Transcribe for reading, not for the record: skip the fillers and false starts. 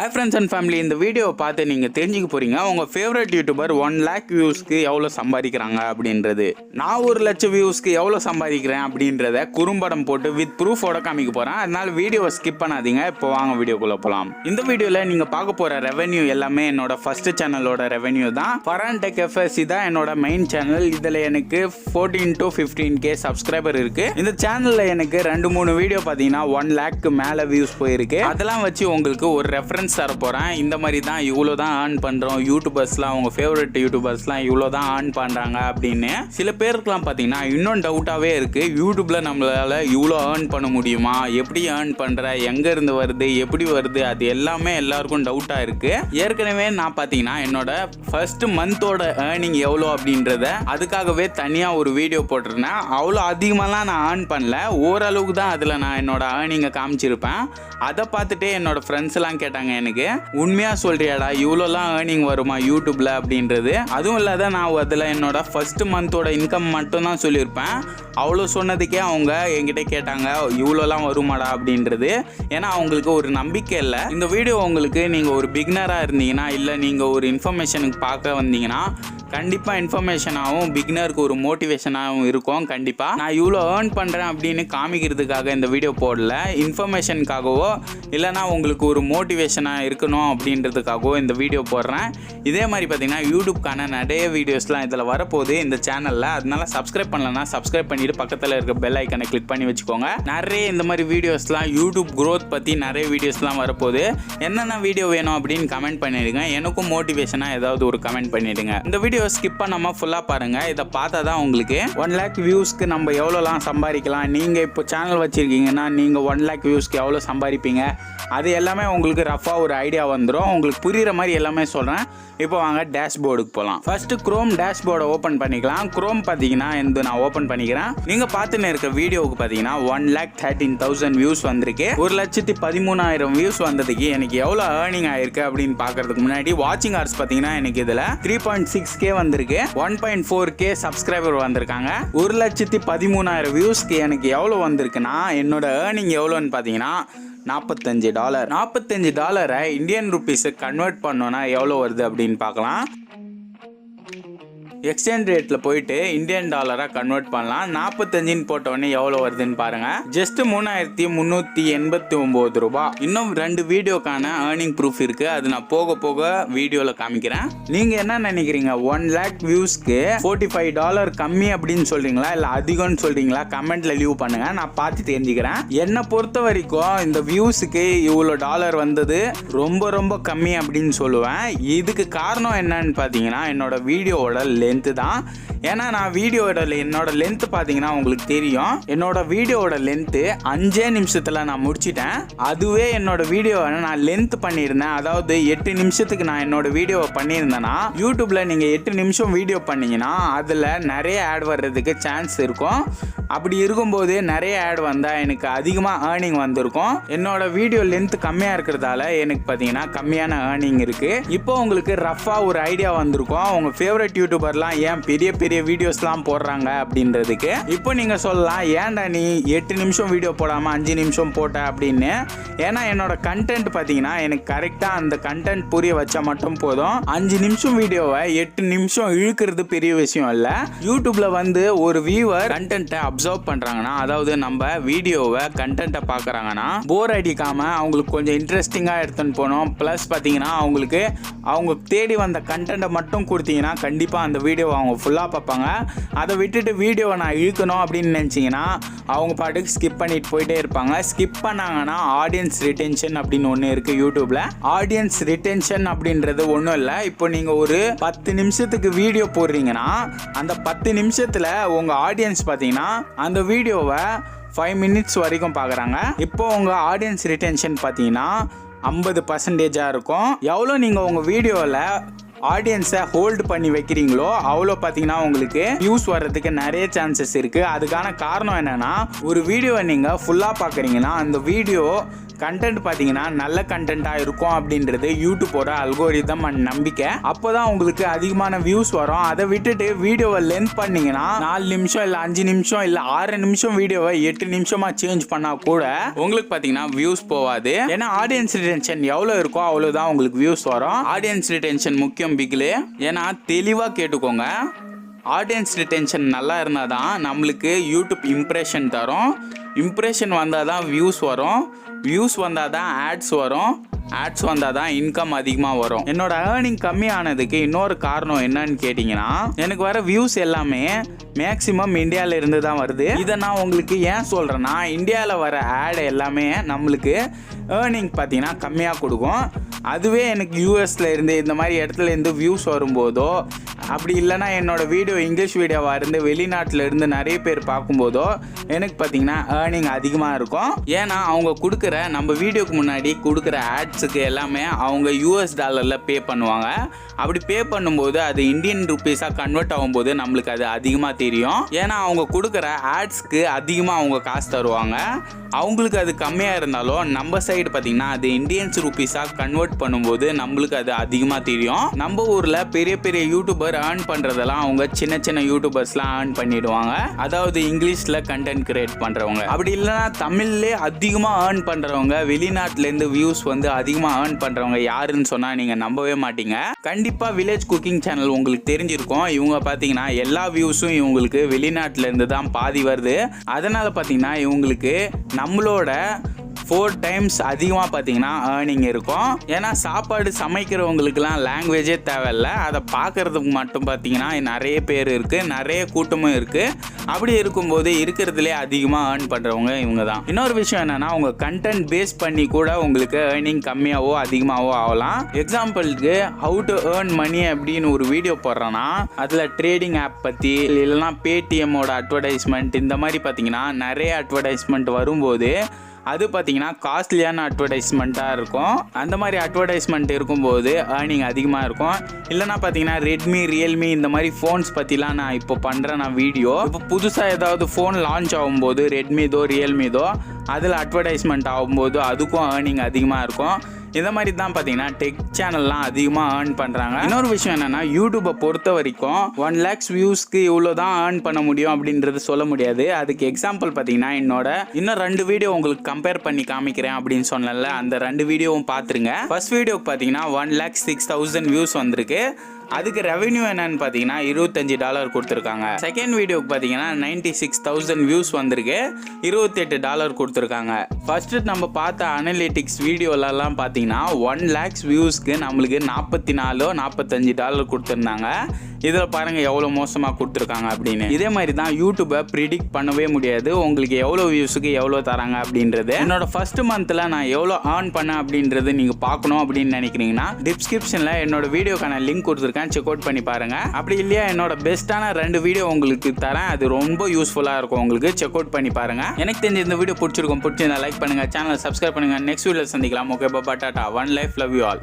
Hi friends and family, இந்த வீடியோவை பார்த்து நீங்கள் தெரிஞ்சுக்க போகிறீங்க உங்கள் ஃபேவரட் யூடியூபர் 1 lakh வியூஸ்க்கு எவ்வளோ சம்பாதிக்கிறாங்க அப்படின்றது. நான் 1 லட்சம் வியூஸ்க்கு எவ்வளோ சம்பாதிக்கிறேன் அப்படின்றத குறும்படம் போட்டு வித் ப்ரூஃபோட காமிக்க போகிறேன். அதனால வீடியோவை ஸ்கிப் பண்ணாதீங்க. இப்போ வாங்க வீடியோக்குள்ளே போகலாம். இந்த வீடியோவில் நீங்கள் பார்க்க போகிற ரெவென்யூ எல்லாமே என்னோட ஃபர்ஸ்ட் சேனலோட ரெவென்யூ தான். ஃபரான் டெக் எஃப்எஸ்சி தான் என்னோட மெயின் சேனல். இதில் எனக்கு 14 to 15K சப்ஸ்கிரைபர் இருக்குது. இந்த சேனலில் எனக்கு 2-3 வீடியோ பார்த்தீங்கன்னா 1 lakhக்கு மேலே வியூஸ் போயிருக்கு. அதெல்லாம் வச்சு உங்களுக்கு ஒரு ரெஃபரன்ஸ் தர போகிறேன். இந்த மாதிரி தான் இவ்வளோ தான் ஏர்ன் பண்ணுறோம் யூடியூபர்ஸ்லாம், உங்கள் ஃபேவரட் யூடியூபர்ஸ்லாம் இவ்வளோ தான் ஏர்ன் பண்ணுறாங்க அப்படின்னு. சில பேருக்குலாம் பார்த்தீங்கன்னா இன்னும் டவுட்டாகவே இருக்குது, யூடியூப்பில் நம்மளால் இவ்வளோ ஏர்ன் பண்ண முடியுமா, எப்படி ஏர்ன் பண்ணுற, எங்கேருந்து வருது, எப்படி வருது, அது எல்லாமே எல்லாருக்கும் டவுட்டாக இருக்குது. ஏற்கனவே நான் பார்த்தீங்கன்னா என்னோட ஃபர்ஸ்ட் மந்தோட ஏர்னிங் எவ்வளோ அப்படின்றத அதுக்காகவே தனியாக ஒரு வீடியோ போட்டிருந்தேன். அவ்வளோ அதிகமாகலாம் நான் ஏர்ன் பண்ணல, ஓரளவுக்கு தான் அதில் நான் என்னோட ஏர்னிங்கை காமிச்சிருப்பேன். அதை பார்த்துட்டு என்னோட ஃப்ரெண்ட்ஸ் எல்லாம் கேட்டாங்க, எனக்கு உண்மையா சொல்றியாடா இவ்வளோலாம் ஏர்னிங் வருமா யூடியூப்ல அப்படின்றது. அதுவும் இல்லாத நான் அதில் என்னோட ஃபர்ஸ்ட் மந்தோட இன்கம் மட்டும் தான் சொல்லியிருப்பேன். அவ்வளோ சொன்னதுக்கே அவங்க என்கிட்ட கேட்டாங்க இவ்வளோலாம் வருமாடா அப்படின்றது. ஏன்னா அவங்களுக்கு ஒரு நம்பிக்கை இல்லை. இந்த வீடியோ உங்களுக்கு நீங்கள் ஒரு பிகினராக இருந்தீங்கன்னா, இல்லை நீங்கள் ஒரு இன்ஃபர்மேஷனுக்கு பார்க்க வந்தீங்கன்னா கண்டிப்பாக இன்ஃபர்மேஷனாகவும் பிகினருக்கு ஒரு மோட்டிவேஷனாகவும் இருக்கும். கண்டிப்பாக நான் இவ்வளோ ஏர்ன் பண்ணுறேன் அப்படின்னு காமிக்கிறதுக்காக இந்த வீடியோ போடல, இன்ஃபர்மேஷனுக்காகவோ இல்லைனா உங்களுக்கு ஒரு மோட்டிவேஷனாக இருக்கணும் அப்படின்றதுக்காகவோ இந்த வீடியோ போடுறேன். இதே மாதிரி பார்த்தீங்கன்னா யூடியூப்கான நிறைய வீடியோஸ்லாம் இதில் வரப்போகுது இந்த சேனலில். அதனால சப்ஸ்கிரைப் பண்ணலன்னா சப்ஸ்கிரைப் பண்ணிவிட்டு பக்கத்தில் இருக்க பெல் ஐக்கனை கிளிக் பண்ணி வச்சுக்கோங்க. நிறைய இந்த மாதிரி வீடியோஸ்லாம் யூடியூப் க்ரோத் பற்றி நிறைய வீடியோஸ்லாம் வரப்போகுது. என்னென்ன வீடியோ வேணும் அப்படின்னு கமெண்ட் பண்ணிவிடுங்க. எனக்கும் மோட்டிவேஷனாக ஏதாவது ஒரு கமெண்ட் பண்ணிவிடுங்க. இந்த வீடியோ ஸ்கிப் பண்ணாம ஃபுல்லா பாருங்க. இதை பார்த்தா தான் உங்களுக்கு 1 lakh வியூஸ்க்கு நம்ம எவ்வளோலாம் சம்பாதிக்கலாம், நீங்க இப்போ சேனல் வச்சிருக்கீங்கன்னா நீங்க 1 lakh வியூஸ்க்கு எவ்வளோ சம்பாதிப்பீங்க, அது எல்லாமே உங்களுக்கு ரஃபாக ஒரு ஐடியா வந்துடும். உங்களுக்கு புரியுற மாதிரி எல்லாமே சொல்கிறேன். இப்போ வாங்க டேஷ்போர்டுக்கு போகலாம். ஃபர்ஸ்ட் குரோம் டேஷ்போர்டை ஓப்பன் பண்ணிக்கலாம். குரோம் பார்த்தீங்கன்னா நான் ஓப்பன் பண்ணிக்கிறேன். நீங்கள் பார்த்துன்னு இருக்க வீடியோவுக்கு பார்த்தீங்கன்னா 1,13,000 வியூஸ் வந்திருக்கு. 1,13,000 வியூஸ் வந்ததுக்கு எனக்கு எவ்வளோ ஏர்னிங் ஆயிருக்கு அப்படின்னு பார்க்கறதுக்கு முன்னாடி வாட்சிங் ஹவர்ஸ் பார்த்தீங்கன்னா எனக்கு இதில் 3.6K வந்திருக்கு. 1.4K சப்ஸ்கிரைபர் வந்திருக்காங்க. 1,13,000 வியூஸ்க்கு எனக்கு எவ்வளோ வந்திருக்குன்னா என்னோட ஏர்னிங் எவ்வளோன்னு பார்த்தீங்கன்னா $45. $45 இந்தியன் ருபீஸை கன்வெர்ட் பண்ணோன்னா எவ்வளோ வருது அப்படின்னு பார்க்கலாம். எக்ஸ்சேஞ்ச் ரேட்டில் போயிட்டு இந்தியன் டாலராக கன்வெர்ட் பண்ணலாம். 45 போட்டோடனே எவ்வளோ வருதுன்னு பாருங்க. ஜஸ்ட் 3,389 ரூபாய். இன்னும் 2 வீடியோக்கான ஏர்னிங் ப்ரூஃப் இருக்குது. அது நான் போக போக வீடியோவில் காமிக்கிறேன். நீங்கள் என்ன நினைக்கிறீங்க, 1 lakh வியூஸ்க்கு $45 கம்மி அப்படின்னு சொல்கிறீங்களா இல்லை அதிகம்னு சொல்கிறீங்களா? கமெண்ட்டில் லீவ் பண்ணுங்கள், நான் பார்த்து தெரிஞ்சுக்கிறேன். என்னை பொறுத்த வரைக்கும் இந்த வியூஸுக்கு இவ்வளோ டாலர் வந்தது ரொம்ப ரொம்ப கம்மி அப்படின்னு சொல்லுவேன். இதுக்கு காரணம் என்னன்னு பார்த்தீங்கன்னா என்னோட வீடியோவோட லென்த் தான். ஏன்னா நான் வீடியோட என்னோட லென்த் பார்த்தீங்கன்னா உங்களுக்கு தெரியும். என்னோட வீடியோட லென்த்து 5 நிமிஷத்தில் நான் முடிச்சிட்டேன். அதுவே என்னோட வீடியோவை நான் லென்த் பண்ணியிருந்தேன், அதாவது 8 நிமிஷத்துக்கு நான் என்னோட வீடியோவை பண்ணியிருந்தேன்னா, யூடியூப்ல நீங்கள் 8 நிமிஷம் வீடியோ பண்ணீங்கன்னா அதில் நிறைய ஆட் வர்றதுக்கு சான்ஸ் இருக்கும். அப்படி இருக்கும்போது நிறைய ஆட் வந்தால் எனக்கு அதிகமாக ஏர்னிங் வந்திருக்கும். என்னோட வீடியோ லென்த் கம்மியாக இருக்கிறதால எனக்கு பார்த்தீங்கன்னா கம்மியான ஏர்னிங் இருக்குது. இப்போ உங்களுக்கு ரஃபாக ஒரு ஐடியா வந்திருக்கும், உங்கள் ஃபேவரட் யூடியூபர்லாம் ஏன் பெரிய பெரிய வீடியோஸ்லாம் போடுறாங்க அப்படின்றதுக்கு. இப்போ நீங்கள் சொல்லலாம், ஏன்டா நீ 8 நிமிஷம் வீடியோ போடாமல் 5 நிமிஷம் போட்ட அப்படின்னு. ஏன்னா என்னோட கண்டென்ட் பார்த்தீங்கன்னா எனக்கு கரெக்டாக அந்த கண்டென்ட் புரிய வச்சா மட்டும் போதும். 5 நிமிஷம் வீடியோவை 8 நிமிஷம் இழுக்கிறது பெரிய விஷயம் இல்லை. யூடியூப்ல வந்து ஒரு வியூவர் கண்டென்ட்டை அப்சர்வ் பண்ணுறாங்கன்னா, அதாவது நம்ம வீடியோவை கண்டென்ட்டை பார்க்குறாங்கன்னா போர் அடிக்காமல் அவங்களுக்கு கொஞ்சம் இன்ட்ரெஸ்டிங்காக எடுத்துன்னு போகணும். ப்ளஸ் பார்த்தீங்கன்னா அவங்களுக்கு அவங்க தேடி வந்த கண்டென்ட்டை மட்டும் கொடுத்தீங்கன்னா கண்டிப்பாக அந்த வீடியோவை அவங்க ஃபுல்லாக பார்ப்பாங்க. அதை விட்டுட்டு வீடியோவை நான் இழுக்கணும் அப்படின்னு நினச்சிங்கன்னா அவங்க பாட்டுக்கு ஸ்கிப் பண்ணிட்டு போயிட்டே இருப்பாங்க. ஸ்கிப் பண்ணாங்கன்னா ஆடியன்ஸ் ரிட்டென்ஷன் அப்படின்னு ஒன்று இருக்குது யூடியூப்ல. ஆடியன்ஸ் ரிட்டென்ஷன் அப்படின்றது ஒன்றும் இல்லை. இப்போ நீங்கள் ஒரு 10 நிமிஷத்துக்கு வீடியோ போடுறீங்கன்னா அந்த 10 நிமிஷத்தில் உங்கள் ஆடியன்ஸ் பார்த்தீங்கன்னா அந்த வீடியோவை 5 மினிட்ஸ் வரைக்கும் பார்க்குறாங்க. இப்போ உங்கள் ஆடியன்ஸ் ரிட்டென்ஷன் பார்த்தீங்கன்னா 50% இருக்கும். எவ்வளோ நீங்கள் உங்கள் வீடியோவில் ஆடியன்ஸை ஹோல்டு பண்ணி வைக்கிறீங்களோ அவ்வளோ பார்த்தீங்கன்னா உங்களுக்கு வியூஸ் வர்றதுக்கு நிறைய சான்சஸ் இருக்குது. அதுக்கான காரணம் என்னென்னா, ஒரு வீடியோவை நீங்கள் ஃபுல்லாக பார்க்குறீங்கன்னா அந்த வீடியோ கண்டென்ட் பார்த்தீங்கன்னா நல்ல கண்டென்ட்டாக இருக்கும் அப்படின்றது யூடியூபோட அல்கோரிதம் அண்ட் நம்பிக்கை. அப்போதான் உங்களுக்கு அதிகமான வியூஸ் வரும். அதை விட்டுட்டு வீடியோவை லென்த் பண்ணீங்கன்னா 4 நிமிஷம் இல்லை 5 நிமிஷம் இல்லை 6 நிமிஷம் வீடியோவை 8 நிமிஷமா சேஞ்ச் பண்ணா கூட உங்களுக்கு பார்த்தீங்கன்னா வியூஸ் போகாது. ஏன்னா ஆடியன்ஸ் ரிட்டென்ஷன் எவ்வளோ இருக்கோ அவ்வளோதான் உங்களுக்கு வியூஸ் வரும். ஆடியன்ஸ் ரிட்டென்ஷன் முக்கியம் பிகிலே. ஏன்னா தெளிவாக கேட்டுக்கோங்க, ஆடியன்ஸ் ரிட்டென்ஷன் நல்லா இருந்தால் தான் நம்மளுக்கு யூடியூப் இம்ப்ரெஷன் தரும். இம்ப்ரெஷன் வந்தால் தான் வியூஸ் வரும். வியூஸ் வந்தால் தான் ஆட்ஸ் வரும். ஆட்ஸ் வந்தால் தான் இன்கம் அதிகமாக வரும். என்னோட ஏர்னிங் கம்மியானதுக்கு இன்னொரு காரணம் என்னன்னு கேட்டிங்கன்னா, எனக்கு வர வியூஸ் எல்லாமே மேக்ஸிமம் இந்தியாவில் இருந்து தான் வருது. இதை நான் உங்களுக்கு ஏன் சொல்கிறேன்னா, இந்தியாவில் வர ஆட் எல்லாமே நம்மளுக்கு ஏர்னிங் பார்த்தீங்கன்னா கம்மியாக கொடுக்கும். அதுவே எனக்கு யூஎஸில் இருந்து இந்த மாதிரி இடத்துல இருந்து வியூஸ் வரும்போதோ, அப்படி இல்லைனா என்னோடய வீடியோ இங்கிலீஷ் வீடியோவாக இருந்து வெளிநாட்டில் இருந்து நிறைய பேர் பார்க்கும்போதோ எனக்கு பார்த்தீங்கன்னா ஏர்னிங் அதிகமாக இருக்கும். ஏன்னா அவங்க கொடுக்குற நம்ம வீடியோக்கு முன்னாடி கொடுக்குற ஆட்ஸுக்கு எல்லாமே அவங்க யூஎஸ் டாலரில் பே பண்ணுவாங்க. அப்படி பே பண்ணும்போது அது இந்தியன் ருப்பீஸாக கன்வெர்ட் ஆகும்போது நம்மளுக்கு அது அதிகமாக தெரியும். ஏன்னா அவங்க கொடுக்குற ஆட்ஸ்க்கு அதிகமாக அவங்க காசு தருவாங்க. அவங்களுக்கு அது கம்மியாக இருந்தாலும் நம்ம சைடு பார்த்தீங்கன்னா அது இந்தியன்ஸ் ருப்பீஸாக கன்வெர்ட் பண்ணும்போது நம்மளுக்கு அது அதிகமாக தெரியும். நம்ம ஊரில் பெரிய பெரிய யூடியூபர் ஏர்ன் பண்ணுறதெல்லாம் அவங்க சின்ன சின்ன யூடியூபர்ஸ்லாம் ஏர்ன் பண்ணிடுவாங்க. அதாவது இங்கிலீஷில் கண்டென்ட் கிரியேட் பண்ணுறவங்க. அப்படி இல்லைனா தமிழ்லே அதிகமாக ஏர்ன் பண்ணுறவங்க, வெளிநாட்டிலேருந்து வியூஸ் வந்து அதிகமாக ஏர்ன் பண்ணுறவங்க யாருன்னு சொன்னால் நீங்கள் நம்பவே மாட்டீங்க. கண்டிப்பாக வில்லேஜ் குக்கிங் சேனல் உங்களுக்கு தெரிஞ்சிருக்கும். இவங்க பார்த்தீங்கன்னா எல்லா வியூஸும் இவங்களுக்கு வெளிநாட்டிலேருந்து தான் பாதி வருது. அதனால் பார்த்தீங்கன்னா இவங்களுக்கு நம்மளோட 4 டைம்ஸ் அதிகமாக பார்த்தீங்கன்னா ஏர்னிங் இருக்கும். ஏன்னா சாப்பாடு சமைக்கிறவங்களுக்குலாம் லாங்குவேஜே தேவையில்லை. அதை பார்க்குறதுக்கு மட்டும் பார்த்தீங்கன்னா நிறைய பேர் இருக்குது, நிறைய கூட்டமும் இருக்குது. அப்படி இருக்கும்போது இருக்கிறதுலே அதிகமாக ஏர்ன் பண்ணுறவங்க இவங்க தான். இன்னொரு விஷயம் என்னென்னா, அவங்க கண்டென்ட் பேஸ் பண்ணி கூட உங்களுக்கு ஏர்னிங் கம்மியாகவோ அதிகமாகவோ ஆகலாம். எக்ஸாம்பிளுக்கு ஹவு டு ஏர்ன் மணி அப்படின்னு ஒரு வீடியோ போடுறேன்னா அதில் ட்ரேடிங் ஆப் பற்றி இல்லைன்னா பேடிஎம்மோட அட்வர்டைஸ்மெண்ட் இந்த மாதிரி பார்த்தீங்கன்னா நிறைய அட்வர்டைஸ்மெண்ட் வரும்போது அது பார்த்தீங்கன்னா காஸ்ட்லியான அட்வர்டைஸ்மெண்ட்டாக இருக்கும். அந்த மாதிரி அட்வர்டைஸ்மெண்ட் இருக்கும்போது ஏர்னிங் அதிகமாக இருக்கும். இல்லைனா பார்த்தீங்கன்னா ரெட்மி, ரியல்மி இந்த மாதிரி ஃபோன்ஸ் பற்றிலாம் நான் இப்போ பண்ணுறேன் நான் வீடியோ. இப்போ புதுசாக ஏதாவது ஃபோன் லான்ச் ஆகும்போது ரெட்மிதோ ரியல்மிதோ அதில் அட்வர்டைஸ்மெண்ட் ஆகும்போது அதுக்கும் ஏர்னிங் அதிகமாக இருக்கும். இந்த மாதிரி தான் பார்த்தீங்கன்னா டெக் சேனல்லாம் அதிகமாக ஏர்ன் பண்ணுறாங்க. இன்னொரு விஷயம் என்னென்னா, யூடியூப்பை பொறுத்த வரைக்கும் 1 lakhs வியூஸ்க்கு இவ்வளோ தான் ஏர்ன் பண்ண முடியும் அப்படின்றது சொல்ல முடியாது. அதுக்கு எக்ஸாம்பிள் பார்த்தீங்கன்னா என்னோட இன்னும் 2 வீடியோ உங்களுக்கு கம்பேர் பண்ணி காமிக்கிறேன் அப்படின்னு சொன்னல, அந்த 2 வீடியோவும் பார்த்துருங்க. ஃபர்ஸ்ட் வீடியோக்கு பார்த்தீங்கன்னா 1,06,000 வியூஸ் வந்திருக்கு. அதுக்கு ரெவென்யூ என்னன்னு பார்த்தீங்கன்னா $25 கொடுத்துருக்காங்க. செகண்ட் வீடியோக்கு பார்த்தீங்கன்னா 96,000 வியூஸ் வந்திருக்கு, $28 கொடுத்துருக்காங்க. ஃபர்ஸ்ட் நம்ம பார்த்த அனலிட்டிக்ஸ் வீடியோலலாம் பார்த்தீங்கன்னா 1 lakhs வியூஸ்க்கு நம்மளுக்கு $44-45 கொடுத்துருந்தாங்க. இதில் பாருங்கள் எவ்வளோ மோசமாக கொடுத்துருக்காங்க அப்படின்னு. இதே மாதிரி தான் யூடியூப்பை ப்ரிடிக்ட் பண்ணவே முடியாது உங்களுக்கு எவ்வளோ வியூஸுக்கு எவ்வளோ தராங்க அப்படின்றது. என்னோட ஃபர்ஸ்ட் மந்தில் நான் எவ்வளோ ஏர்ன் பண்ணேன் அப்படின்றது நீங்கள் பார்க்கணும் அப்படின்னு நினைக்கிறீங்கன்னா டிஸ்கிரிப்ஷனில் என்னோட வீடியோக்கான லிங்க் கொடுத்துருக்கேன், செக் அவுட் பண்ணி பாருங்க. அப்படி இல்லையா என்னோட பெஸ்ட்டான 2 வீடியோ உங்களுக்கு தரேன், அது ரொம்ப யூஸ்ஃபுல்லாக இருக்கும் உங்களுக்கு, செக் அவுட் பண்ணி பாருங்க. எனக்கு தெரிஞ்ச இந்த வீடியோ பிடிச்சிருந்தா லைக் பண்ணுங்க, சேனலை சப்ஸ்கிரைப் பண்ணுங்க. நெக்ஸ்ட் வீடியோவில் சந்திக்கலாம். Okay, bye, Tata, one life, love you all.